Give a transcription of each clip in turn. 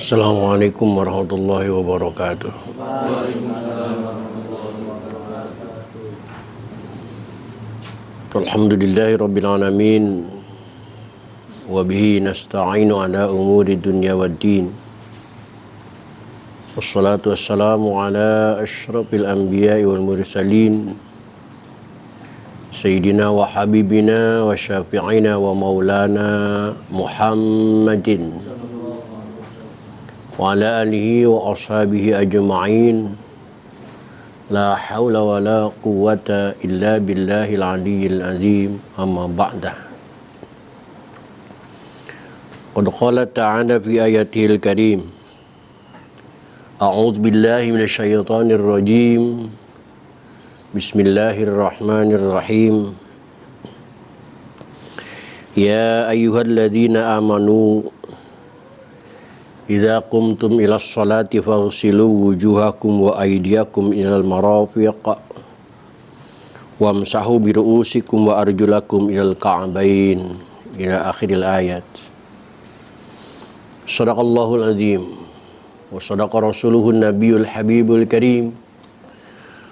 Assalamualaikum warahmatullahi wabarakatuh. Alhamdulillahi rabbil alamin. Wa bihi nasta'inu ala umuri dunya waddin. Wassalatu wassalamu ala asyrafil anbiya'i wal mursalin. Sayyidina wa habibina wa syafi'ina wa maulana Muhammadin wa ala alihi wa ashabihi ajma'in. La hawla wa la quwwata illa billahil aliyyil azim. Amma ba'da. Qad qala ta'ala fi ayatihil karim. A'udzu billahi minasy syaithanir rajim. Bismillahirrahmanirrahim. Ya ayyuhalladzina amanu idza qumtum ilas salati faghsilu wujuhakum wa aydiyakum ilal marafiq wamsahu bi ru'usikum wa arjulakum ilal ka'bain ila akhiril ayat. Shadaqallahul azim wa shadaqa rasuluhun nabiyul habibul karim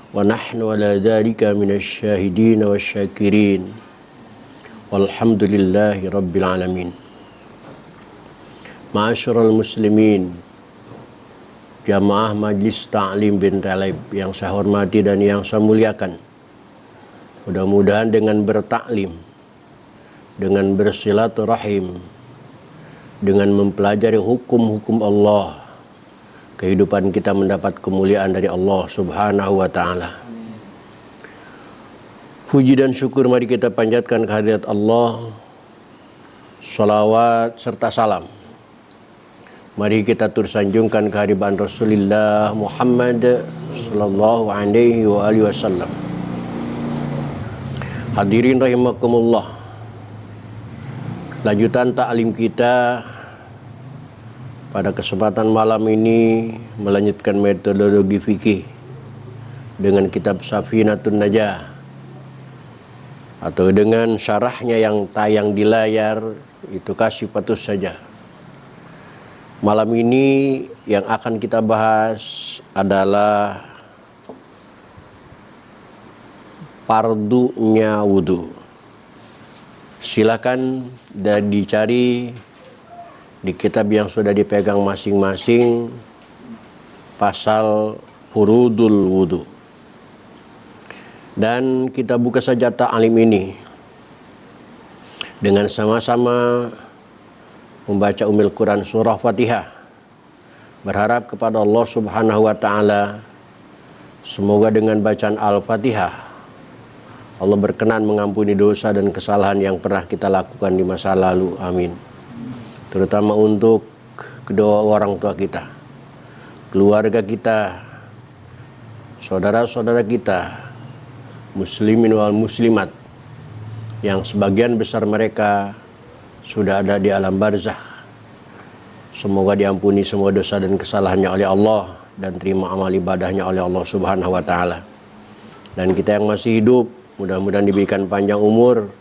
wa nahnu ala dzalika minasy syahidin wasyakirin walhamdulillahi rabbil alamin. Ma'asyiral muslimin, jamaah Majlis Ta'lim bin Talib yang saya hormati dan yang saya muliakan. Mudah-mudahan dengan bertaklim, dengan bersilaturahim, dengan mempelajari hukum-hukum Allah, kehidupan kita mendapat kemuliaan dari Allah Subhanahu wa ta'ala. Puji dan syukur mari kita panjatkan kehadirat Allah. Salawat serta salam mari kita tersanjungkan kehadiran Rasulullah Muhammad sallallahu alaihi wa alihi wasallam. Hadirin rahimakumullah. Lanjutan taklim kita pada kesempatan malam ini melanjutkan metodologi fikih dengan kitab Safinatun Najah atau dengan syarahnya yang tayang di layar itu kasih patus saja. Malam ini yang akan kita bahas adalah fardunya wudu. Silakan dan dicari di kitab yang sudah dipegang masing-masing pasal furudul wudu. Dan kita buka saja ta'lim ini dengan sama-sama membaca Ummul Quran surah Fatihah. Berharap kepada Allah Subhanahu wa ta'ala semoga dengan bacaan Al-Fatihah Allah berkenan mengampuni dosa dan kesalahan yang pernah kita lakukan di masa lalu. Amin. Terutama untuk kedua orang tua kita, keluarga kita, saudara-saudara kita, muslimin wal muslimat yang sebagian besar mereka sudah ada di alam barzakh. Semoga diampuni semua dosa dan kesalahannya oleh Allah dan terima amal ibadahnya oleh Allah Subhanahu wa ta'ala. Dan kita yang masih hidup mudah-mudahan diberikan panjang umur,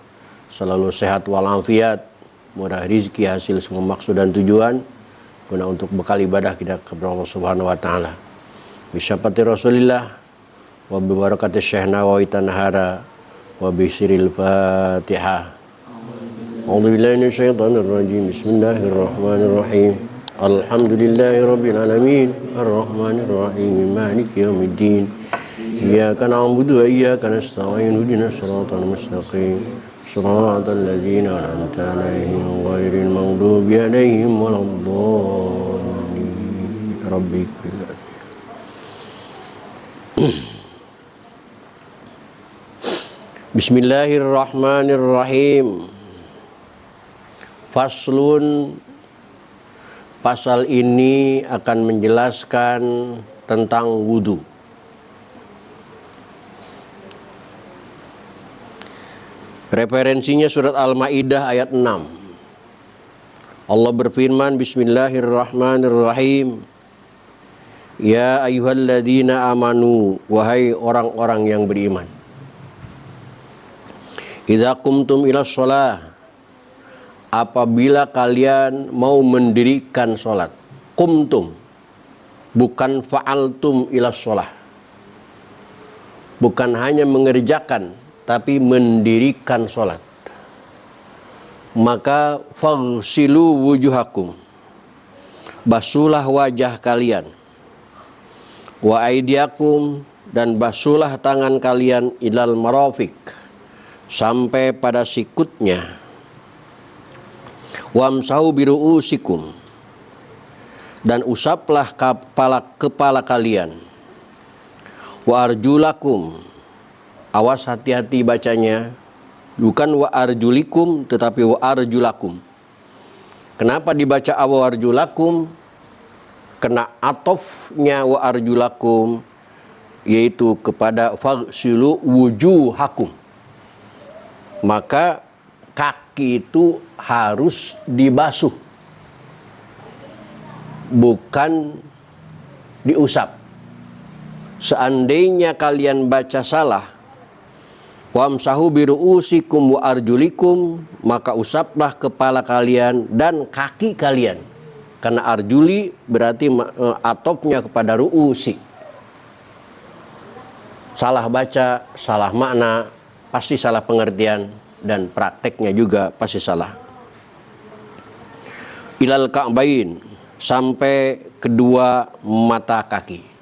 selalu sehat walafiat, murah rizki, hasil semua maksud dan tujuan guna untuk bekal ibadah kita kepada Allah Subhanahu wa ta'ala. Bisyafati Rasulillah wa bibarakati Syekh Nawawi Tanahara wa bisiril Fatihah. A'udzu billahi minasyaitonir rajim. Bismillahirrahmanirrahim. Alhamdulillahi rabbil alamin. Arrahmanir rahim. Maliki yaumiddin. Iyyaka na'budu wa iyyaka nasta'in. Ihdinas siratal mustaqim. Shiratal ladzina an'amta 'alaihim ghairil maghdubi 'alaihim waladdallin. Rabbikal Bismillahirrahmanirrahim. Faslun, pasal ini akan menjelaskan tentang wudu. Referensinya surat Al-Maidah ayat 6. Allah berfirman, Bismillahirrahmanirrahim. Ya ayyuhalladzina amanu, wahai orang-orang yang beriman. Idza qumtum ilas shalah, apabila kalian mau mendirikan sholat. qumtum, bukan fa'altum ila sholah. Bukan hanya mengerjakan, tapi mendirikan sholat. Maka faghsilu wujuhakum, basuhlah wajah kalian, wa aidiakum, dan basuhlah tangan kalian ilal marafiq, sampai pada sikutnya, wamsahu biru'usikum, dan usaplah kepala kalian, wa arjulakum, awas hati-hati bacanya, bukan wa arjulikum tetapi wa arjulakum. Kenapa dibaca wa arjulakum? Kena atofnya wa arjulakum, yaitu kepada faghsilu wujuhakum. Maka kaki itu harus dibasuh, bukan diusap. Seandainya kalian baca salah, wamsahu biru'usikum wa arjulikum, maka usaplah kepala kalian dan kaki kalian. Karena arjuli berarti atopnya kepada ru'usi. Salah baca, salah makna, pasti salah pengertian, dan prakteknya juga pasti salah. Ilal ka'bain, sampai kedua mata kaki.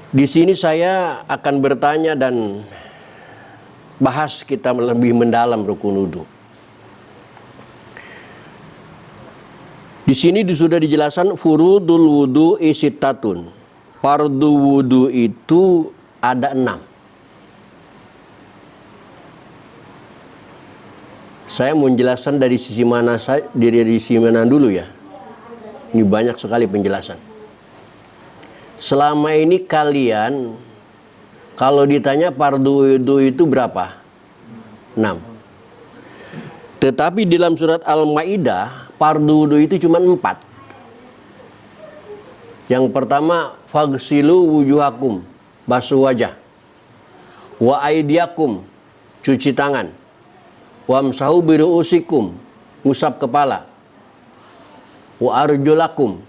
Di sini saya akan bertanya dan bahas kita lebih mendalam rukun wudu. Di sini sudah dijelaskan furudul wudu sittatun. Fardu wudu itu ada 6. Saya mau menjelaskan dari sisi mana dulu ya. Ini banyak sekali penjelasan. Selama ini kalian kalau ditanya fardu wudu itu berapa? 6. Tetapi dalam surat Al-Maidah fardu wudu itu cuma 4. Yang pertama faghsilu wujuhakum, basuh wajah. Wa aidiakum, cuci tangan. Wamsahu biru'usikum, ngusap kepala. Wa arjulakum,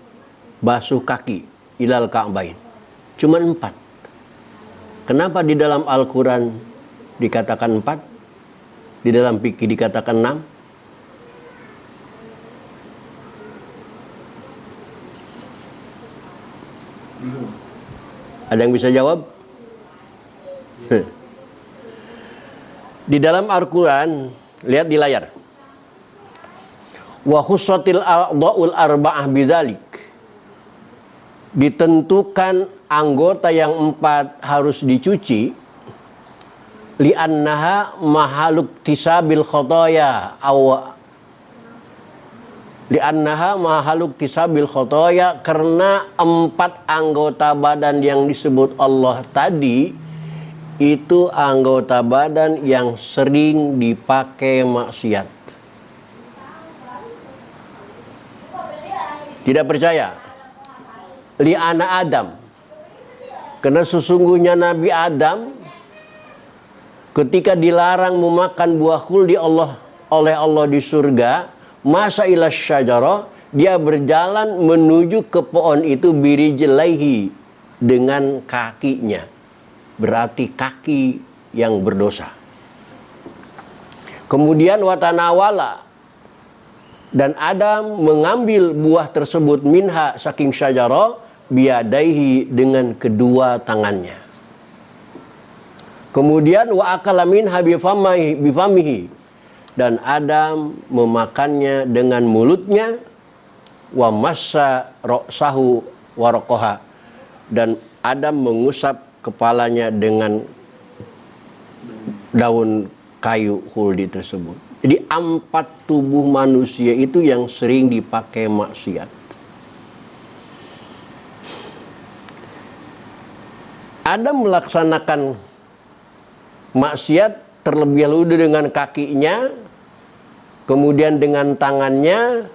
basuh kaki. Ilal ka'bain. Cuma 4. Kenapa di dalam Al-Quran dikatakan 4? Di dalam fikih dikatakan 6? Ada yang bisa jawab? Di dalam Al-Quran, lihat di layar. Wa khussatil a'dha'ul arba'ah bidzalik. Ditentukan anggota yang 4 harus dicuci, li'annaha mahaluk tisabil khotoya karena 4 anggota badan yang disebut Allah tadi itu anggota badan yang sering dipakai maksiat. Tidak percaya? Li'ana Adam, karena sesungguhnya Nabi Adam ketika dilarang memakan buah khuldi oleh Allah di surga, masa ila syajara, dia berjalan menuju ke pohon itu birijlaihi, dengan kakinya, berarti kaki yang berdosa. Kemudian watanawala, dan Adam mengambil buah tersebut minha, saking syajara, biadaihi, dengan kedua tangannya. Kemudian wa akala minha bifamihi, dan Adam memakannya dengan mulutnya, wa massa ra'sahu waraqaha, dan Adam mengusap kepalanya dengan daun kayu khuldi tersebut. Jadi 4 tubuh manusia itu yang sering dipakai maksiat. Adam melaksanakan maksiat terlebih dahulu dengan kakinya, kemudian dengan tangannya,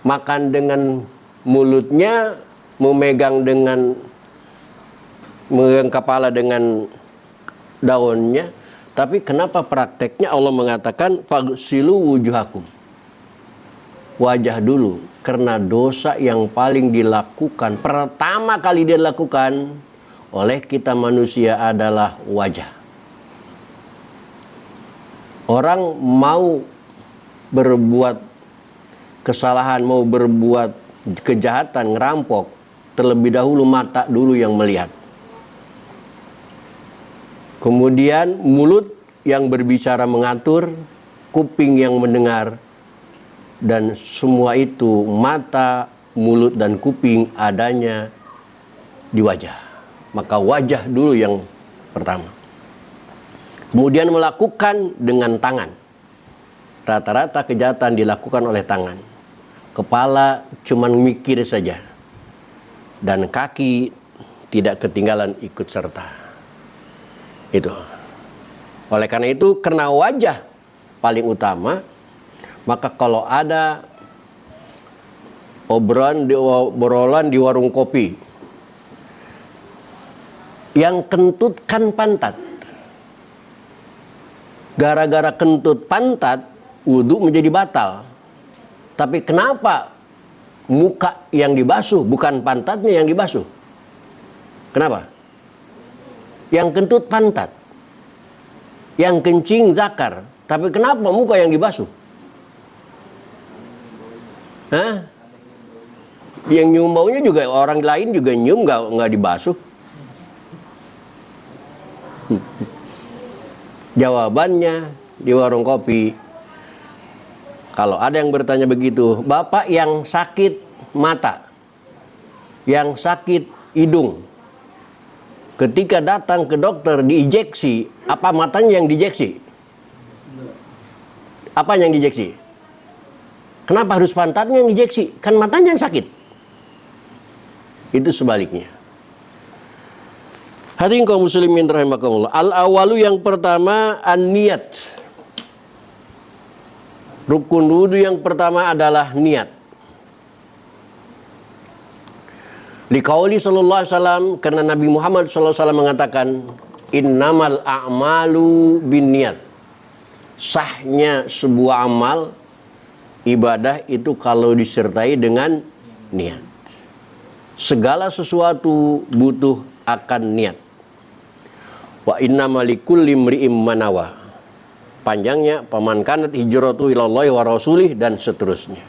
makan dengan mulutnya, memegang kepala dengan daunnya. Tapi kenapa prakteknya Allah mengatakan faghsilu wujuhakum, wajah dulu, karena dosa yang paling dilakukan, pertama kali dilakukan oleh kita manusia adalah wajah. Orang mau berbuat kesalahan, mau berbuat kejahatan, ngerampok, terlebih dahulu mata dulu yang melihat. Kemudian mulut yang berbicara mengatur, kuping yang mendengar, dan semua itu mata, mulut, dan kuping adanya di wajah. Maka wajah dulu yang pertama. Kemudian melakukan dengan tangan. Rata-rata kejahatan dilakukan oleh tangan. Kepala cuman mikir saja. Dan kaki tidak ketinggalan ikut serta. Itu. Oleh karena itu, karena wajah paling utama, maka kalau ada obrolan di warung kopi yang kentutkan pantat, gara-gara kentut pantat wudhu menjadi batal. Tapi kenapa muka yang dibasuh, bukan pantatnya yang dibasuh? Kenapa? Yang kentut pantat, yang kencing zakar, tapi kenapa muka yang dibasuh? Hah? Yang nyium baunya juga orang lain juga nyium, nggak dibasuh. Jawabannya di warung kopi, kalau ada yang bertanya begitu, bapak yang sakit mata, yang sakit hidung, ketika datang ke dokter diinjeksi, apa matanya yang diinjeksi? Apa yang diinjeksi? Kenapa harus pantatnya yang diinjeksi? Kan matanya yang sakit. Itu sebaliknya. Hadirin kaum muslimin rahimakumullah. Al-awalu yang pertama an-niyat. Rukun wudu yang pertama adalah niat. Liqauli sallallahu alaihi wasallam, karena Nabi Muhammad sallallahu alaihi wasallam mengatakan, innamal a'malu binniyat. Sahnya sebuah amal ibadah itu kalau disertai dengan niat. Segala sesuatu butuh akan niat. Wa innama likulli imri'in manawa. Panjangnya, paman kanat hijratu ilallahi wa rasulih, dan seterusnya.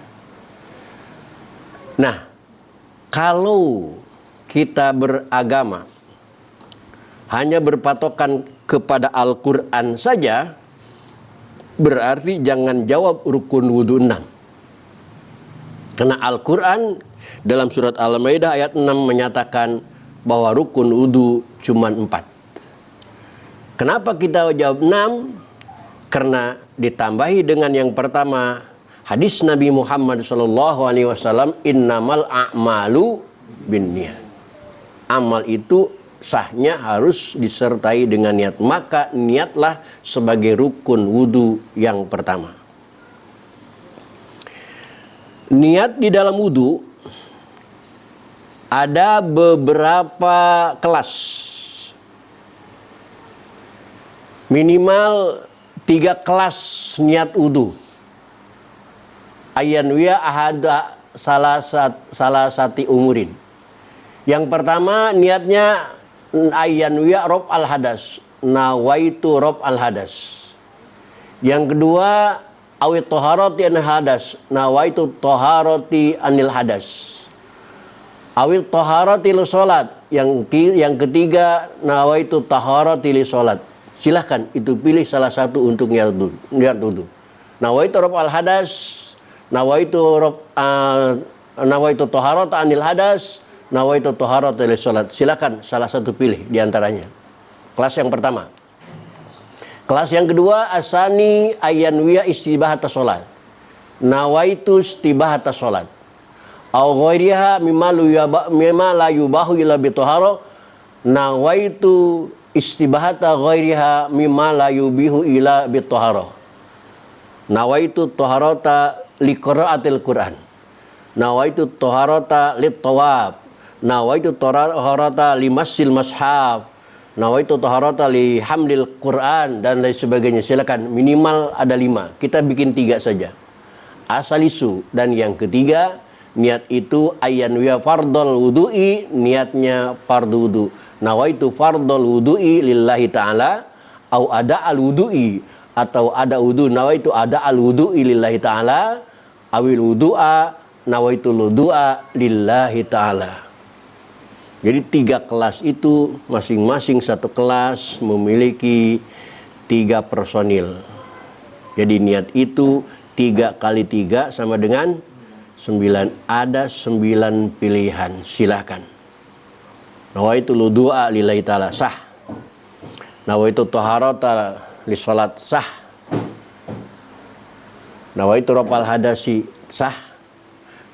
Nah, kalau kita beragama hanya berpatokan kepada Al-Quran saja, berarti jangan jawab rukun wudu 6. Karena Al-Quran dalam surat Al-Maidah ayat 6 menyatakan bahwa rukun wudu cuma 4. Kenapa kita jawab 6? Karena ditambahi dengan yang pertama hadis Nabi Muhammad SAW, innamal a'malu binniyat. Amal itu sahnya harus disertai dengan niat. Maka niatlah sebagai rukun wudu yang pertama. Niat di dalam wudu ada beberapa kelas. Minimal 3 kelas niat wudu. Ayanwiya ahada salah sati umurin. Yang pertama niatnya ayanwiya rob al hadas, nawaitu rob al hadas. Yang kedua awit toharoti an hadas, nawaitu toharoti anil hadas. Awit toharoti li sholat. Yang ketiga nawaitu toharoti li sholat. Silahkan itu pilih salah satu untuk niat wudu. Nawaitu rob al hadas, nawaitu toharota anil hadas, nawaitu toharota li sholat. Silahkan salah satu pilih diantaranya. Kelas yang pertama. Kelas yang kedua asani ayanwiya istibahata sholat, nawaitu istibahata sholat. Au ghairiha mimma la yubahu illa bitoharo, nawaitu istibahata ghairiha mimma la yubihu ila bitoharo. Nawaitu toharota liqra'atil Qur'an, nawaitu toharota lit-tawab, nawaitu toharota limassil mashaf, nawaitu toharota li hamlil Qur'an, dan lain sebagainya. Silakan, minimal ada 5. Kita bikin 3 saja. Asalisu, dan yang ketiga, niat itu ayanwiya fardol wudu'i, niatnya fardu wudu. Nawaitu fardol wudu'i lillahi ta'ala, au ada al wudu'i, atau ada wudu, nawaitu ada al wudu'i lillahi ta'ala, awil wudu'a, nawaitu wudu'a lillahi ta'ala. Jadi 3 kelas itu masing-masing satu kelas memiliki 3 personil. Jadi niat itu 3 kali 3 sama dengan 9. Ada 9 pilihan. Silahkan. Nawaitu wudu'a lillahi ta'ala, sah. Nawaitu taharata li salat, sah. Nawaitu raf'al hadasi, sah.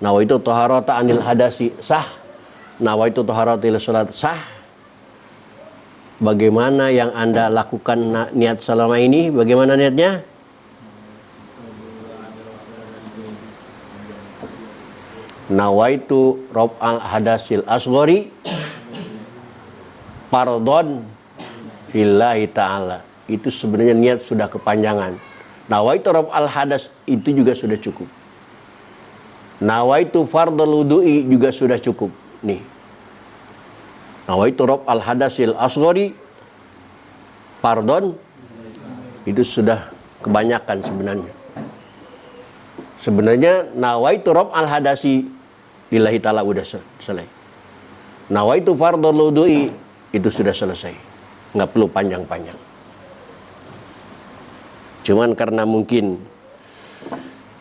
Nawaitu taharata anil hadasi, sah. Nawaitu taharatil salat, sah. Bagaimana yang Anda lakukan niat selama ini? Bagaimana niatnya? Nawaitu raf'al hadasil asghari fardhon lillahi ta'ala. Itu sebenarnya niat sudah kepanjangan. Nawaitu raf'al hadas itu juga sudah cukup. Nawaitu fardhul wudu'i juga sudah cukup. Nih, nawaitu raf'al hadasil asghari fardhon, itu sudah kebanyakan sebenarnya. Sebenarnya nawaitu raf'al hadasi lillahi ta'ala udah selesai. Nawaitu fardhul wudu'i itu sudah selesai. Nggak perlu panjang-panjang. Cuman karena mungkin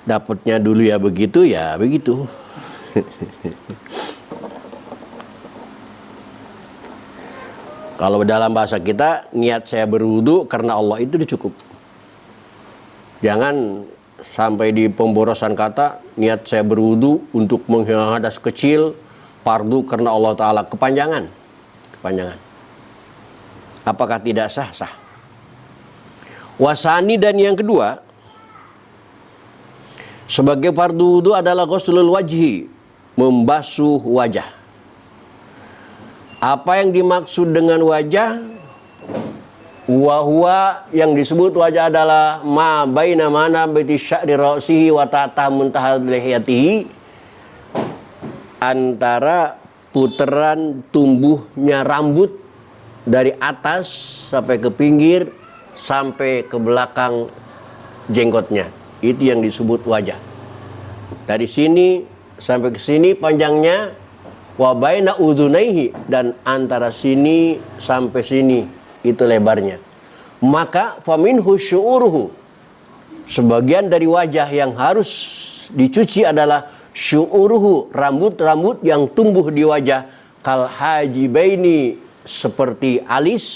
dapatnya dulu ya begitu. Kalau dalam bahasa kita, niat saya berwudu karena Allah itu udah cukup. Jangan sampai di pemborosan kata, niat saya berwudu untuk menghilang hadas kecil, fardu karena Allah Ta'ala. Kepanjangan. Apakah tidak sah? Sah. Wasani, dan yang kedua, sebagai fardu wudu adalah ghuslul wajhi, membasuh wajah. Apa yang dimaksud dengan wajah? Wahwa, yang disebut wajah adalah ma baina mana baiti sya'ri ra'sihi wa ta'ta muntaha lihiyatihi, antara putaran tumbuhnya rambut dari atas sampai ke pinggir sampai ke belakang jenggotnya. Itu yang disebut wajah. Dari sini sampai ke sini panjangnya, wa baina udhunaihi, dan antara sini sampai sini itu lebarnya. Maka faminhu syu'uruhu, sebagian dari wajah yang harus dicuci adalah syu'uruhu, rambut-rambut yang tumbuh di wajah, kal hajibaini, seperti alis,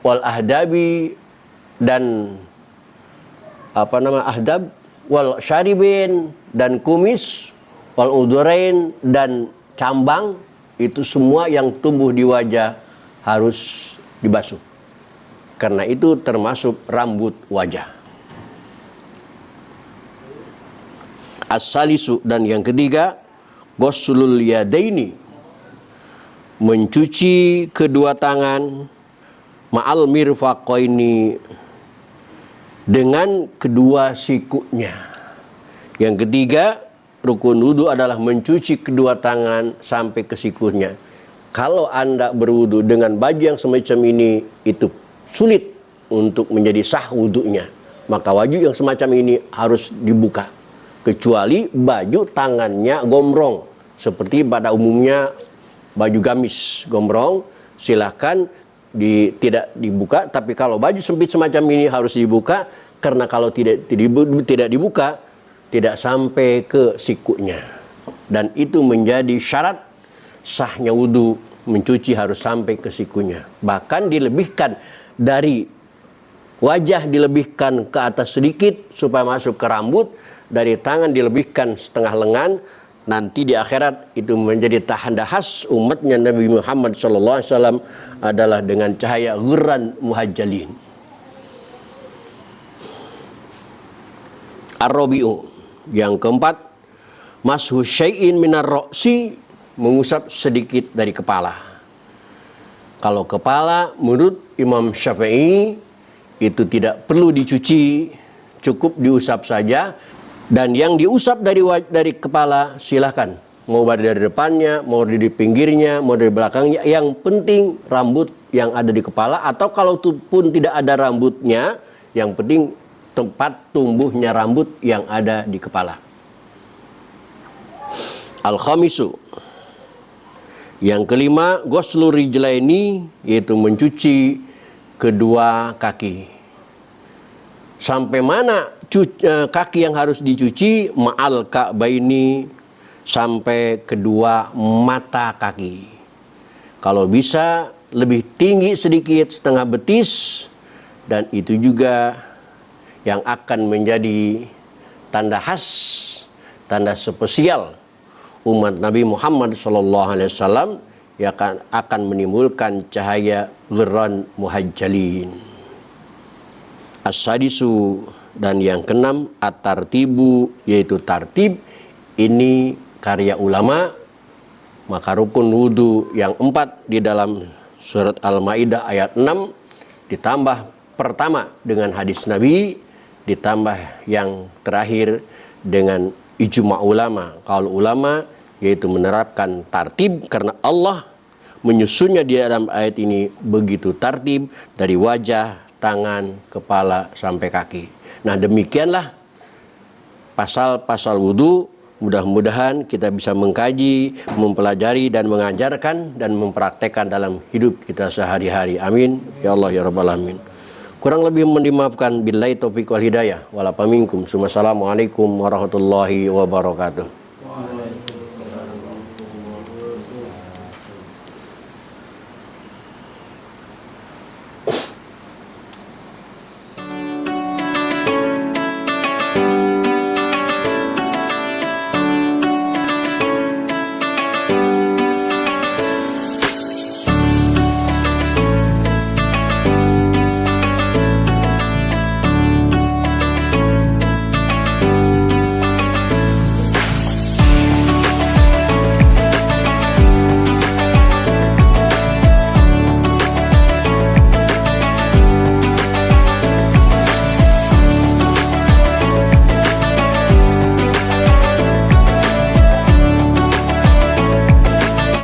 wal ahdabi, dan ahdab, wal syaribin, dan kumis, wal udhurain, dan cambang. Itu semua yang tumbuh di wajah harus dibasuh, karena itu termasuk rambut wajah. As-salisu, dan yang ketiga, ghuslul yadaini, mencuci kedua tangan, ma'al mirfaqaini, dengan kedua sikunya. Yang ketiga, rukun wudu adalah mencuci kedua tangan sampai ke sikunya. Kalau Anda berwudu dengan baju yang semacam ini, itu sulit untuk menjadi sah wudunya. Maka baju yang semacam ini harus dibuka. Kecuali baju tangannya gombrong. Seperti pada umumnya baju gamis gombrong, silahkan tidak dibuka. Tapi kalau baju sempit semacam ini harus dibuka. Karena kalau tidak dibuka, tidak sampai ke sikunya. Dan itu menjadi syarat sahnya wudu, mencuci harus sampai ke sikunya. Bahkan dilebihkan dari wajah, dilebihkan ke atas sedikit supaya masuk ke rambut, dari tangan dilebihkan setengah lengan. Nanti di akhirat itu menjadi tanda khas umatnya Nabi Muhammad SAW adalah dengan cahaya ghurran muhajjalin. Ar-rabi'u, yang keempat, mashu syai'in minar ra'si, mengusap sedikit dari kepala. Kalau kepala menurut Imam Syafi'i itu tidak perlu dicuci, cukup diusap saja. Dan yang diusap dari kepala silahkan, mau dari depannya, mau dari pinggirnya, mau dari belakangnya, yang penting rambut yang ada di kepala, atau kalau pun tidak ada rambutnya, yang penting tempat tumbuhnya rambut yang ada di kepala. Al-khamisu, yang kelima, ghuslur rijlaini, yaitu mencuci kedua kaki. Sampai mana kaki yang harus dicuci? Ma'al ka'baini, sampai kedua mata kaki. Kalau bisa lebih tinggi sedikit, setengah betis, dan itu juga yang akan menjadi tanda khas, tanda spesial umat Nabi Muhammad SAW, yang akan menimbulkan cahaya ghirran muhajjalin. As-sadisu, dan yang keenam, at-tartibu, yaitu tartib. Ini karya ulama. Maka rukun wudhu yang 4 di dalam surat Al-Maidah ayat 6 ditambah pertama dengan hadis Nabi, ditambah yang terakhir dengan ijma' ulama. Kalau ulama yaitu menerapkan tartib, karena Allah menyusunnya di dalam ayat ini begitu tartib, dari wajah, tangan, kepala sampai kaki. Nah, demikianlah pasal-pasal wudhu. Mudah-mudahan kita bisa mengkaji, mempelajari, dan mengajarkan dan mempraktekkan dalam hidup kita sehari-hari. Amin ya Allah ya Rabbal alamin. Kurang lebih mohon dimaafkan. Billahi taufiq wal hidayah. Wala paminkum. Wassalamualaikum warahmatullahi wabarakatuh.